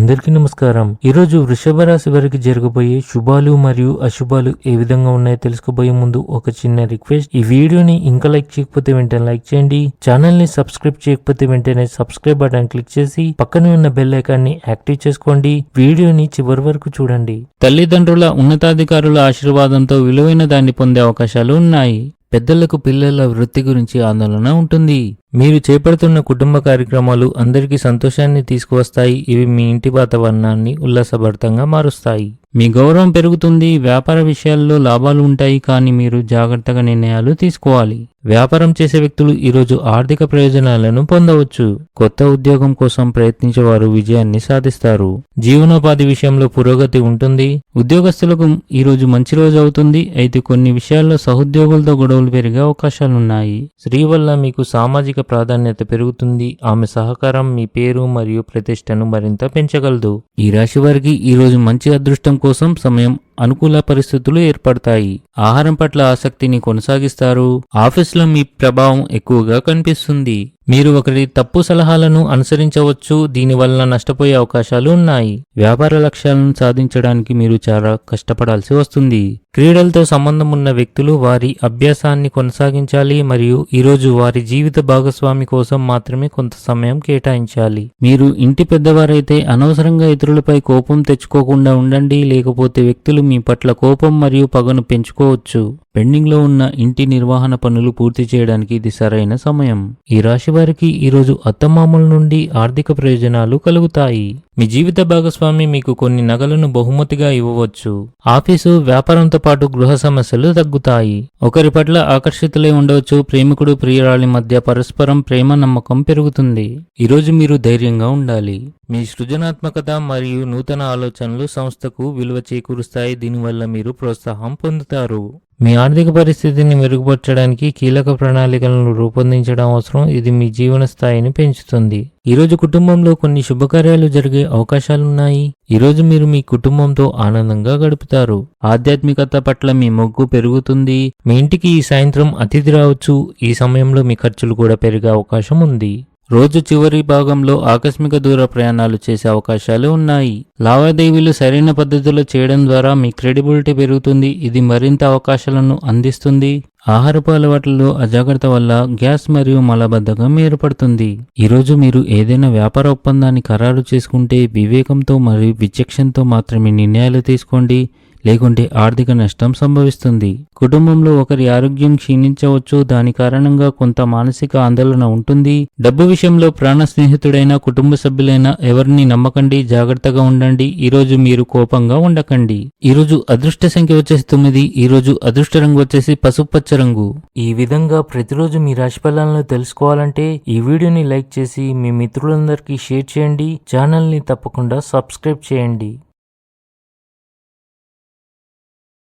అందరికీ నమస్కారం. ఈరోజు వృషభ రాశి వారికి జరగబోయే శుభాలు మరియు అశుభాలు ఏ విధంగా ఉన్నాయో తెలుసుకోబోయే ముందు ఒక చిన్న రిక్వెస్ట్. ఈ వీడియోని ఇంకా లైక్ చేయకపోతే వెంటనే లైక్ చేయండి. ఛానల్ ని సబ్స్క్రైబ్ చేయకపోతే వెంటనే సబ్స్క్రైబ్ బటన్ క్లిక్ చేసి పక్కనే ఉన్న బెల్ ఐకాన్ ని యాక్టివ్ చేసుకోండి. వీడియోని చివరి వరకు చూడండి. తల్లిదండ్రుల ఉన్నతాధికారుల ఆశీర్వాదంతో విలువైన దాన్ని పొందే అవకాశాలు ఉన్నాయి. పెద్దలకు పిల్లల వృత్తి గురించి ఆందోళన ఉంటుంది. మీరు చేపడుతున్న కుటుంబ కార్యక్రమాలు అందరికీ సంతోషాన్ని తీసుకువస్తాయి. ఇవి మీ ఇంటి వాతావరణాన్ని ఉల్లాసభరితంగా మారుస్తాయి. మీ గౌరవం పెరుగుతుంది. వ్యాపార విషయాల్లో లాభాలు ఉంటాయి, కానీ మీరు జాగ్రత్తగా నిర్ణయాలు తీసుకోవాలి. వ్యాపారం చేసే వ్యక్తులు ఈరోజు ఆర్థిక ప్రయోజనాలను పొందవచ్చు. కొత్త ఉద్యోగం కోసం ప్రయత్నించేవారు విజయాన్ని సాధిస్తారు. జీవనోపాధి విషయంలో పురోగతి ఉంటుంది. ఉద్యోగస్తులకు ఈరోజు మంచి రోజు అవుతుంది. అయితే కొన్ని విషయాల్లో సహోద్యోగులతో గొడవలు పెరిగే అవకాశాలున్నాయి. స్త్రీ వల్ల మీకు సామాజిక ప్రాధాన్యత పెరుగుతుంది. ఆమె సహకారం మీ పేరు మరియు ప్రతిష్టను మరింత పెంచగలదు. ఈ రాశి వారికి ఈరోజు మంచి అదృష్టం కోసం సమయం అనుకూల పరిస్థితులు ఏర్పడతాయి. ఆహారం పట్ల ఆసక్తిని కొనసాగిస్తారు. ఆఫీసులో మీ ప్రభావం ఎక్కువగా కనిపిస్తుంది. మీరు ఒకరి తప్పు సలహాలను అనుసరించవచ్చు. దీనివల్ల నష్టపోయే అవకాశాలు ఉన్నాయి. వ్యాపార లక్ష్యాలను సాధించడానికి మీరు చాలా కష్టపడాల్సి వస్తుంది. క్రీడలతో సంబంధం ఉన్న వ్యక్తులు వారి అభ్యాసాన్ని కొనసాగించాలి మరియు ఈరోజు వారి జీవిత భాగస్వామి కోసం మాత్రమే కొంత సమయం కేటాయించాలి. మీరు ఇంటి పెద్దవారైతే అనవసరంగా ఇతరులపై కోపం తెచ్చుకోకుండా ఉండండి, లేకపోతే వ్యక్తులు మీ పట్ల కోపం మరియు పగను పెంచుకోవచ్చు. పెండింగ్లో ఉన్న ఇంటి నిర్వహణ పనులు పూర్తి చేయడానికి ఇది సరైన సమయం. ఈ రాశి వారికి ఈరోజు అత్తమామల నుండి ఆర్థిక ప్రయోజనాలు కలుగుతాయి. మీ జీవిత భాగస్వామి మీకు కొన్ని నగలను బహుమతిగా ఇవ్వవచ్చు. ఆఫీసు, వ్యాపారంతో పాటు గృహ సమస్యలు తగ్గుతాయి. ఒకరి పట్ల ఆకర్షితులై ఉండవచ్చు. ప్రేమికుడు ప్రియురాలి మధ్య పరస్పరం ప్రేమ నమ్మకం పెరుగుతుంది. ఈరోజు మీరు ధైర్యంగా ఉండాలి. మీ సృజనాత్మకత మరియు నూతన ఆలోచనలు సంస్థకు విలువ చేకూరుస్తాయి. దీనివల్ల మీరు ప్రోత్సాహం పొందుతారు. మీ ఆర్థిక పరిస్థితిని మెరుగుపరచడానికి కీలక ప్రణాళికలను రూపొందించడం అవసరం. ఇది మీ జీవన స్థాయిని పెంచుతుంది. ఈరోజు కుటుంబంలో కొన్ని శుభకార్యాలు జరిగే అవకాశాలున్నాయి. ఈరోజు మీరు మీ కుటుంబంతో ఆనందంగా గడుపుతారు. ఆధ్యాత్మికత పట్ల మీ మొగ్గు పెరుగుతుంది. మీ ఇంటికి ఈ సాయంత్రం అతిథి రావచ్చు. ఈ సమయంలో మీ ఖర్చులు కూడా పెరిగే అవకాశం ఉంది. రోజు చివరి భాగంలో ఆకస్మిక దూర ప్రయాణాలు చేసే అవకాశాలు ఉన్నాయి. లావాదేవీలు సరైన పద్ధతిలో చేయడం ద్వారా మీ క్రెడిబిలిటీ పెరుగుతుంది. ఇది మరింత అవకాశాలను అందిస్తుంది. ఆహారపు అలవాట్లలో అజాగ్రత్త వల్ల గ్యాస్ మరియు మలబద్ధకం ఏర్పడుతుంది. ఈరోజు మీరు ఏదైనా వ్యాపార ఒప్పందాన్ని ఖరారు చేసుకుంటే వివేకంతో మరియు విచక్షణతో మాత్రమే నిర్ణయాలు తీసుకోండి, లేకుంటే ఆర్థిక నష్టం సంభవిస్తుంది. కుటుంబంలో ఒకరి ఆరోగ్యం క్షీణించవచ్చు. దాని కారణంగా కొంత మానసిక ఆందోళన ఉంటుంది. డబ్బు విషయంలో ప్రాణ స్నేహితుడైన కుటుంబ సభ్యులైన ఎవరిని నమ్మకండి. జాగ్రత్తగా ఉండండి. ఈరోజు మీరు కోపంగా ఉండకండి. ఈరోజు అదృష్ట సంఖ్య వచ్చేసి 9. ఈరోజు అదృష్ట రంగు వచ్చేసి పసుపచ్చ రంగు. ఈ విధంగా ప్రతిరోజు మీ రాశి ఫలాలను తెలుసుకోవాలంటే ఈ వీడియోని లైక్ చేసి మీ మిత్రులందరికీ షేర్ చేయండి. ఛానల్ ని తప్పకుండా సబ్స్క్రైబ్ చేయండి.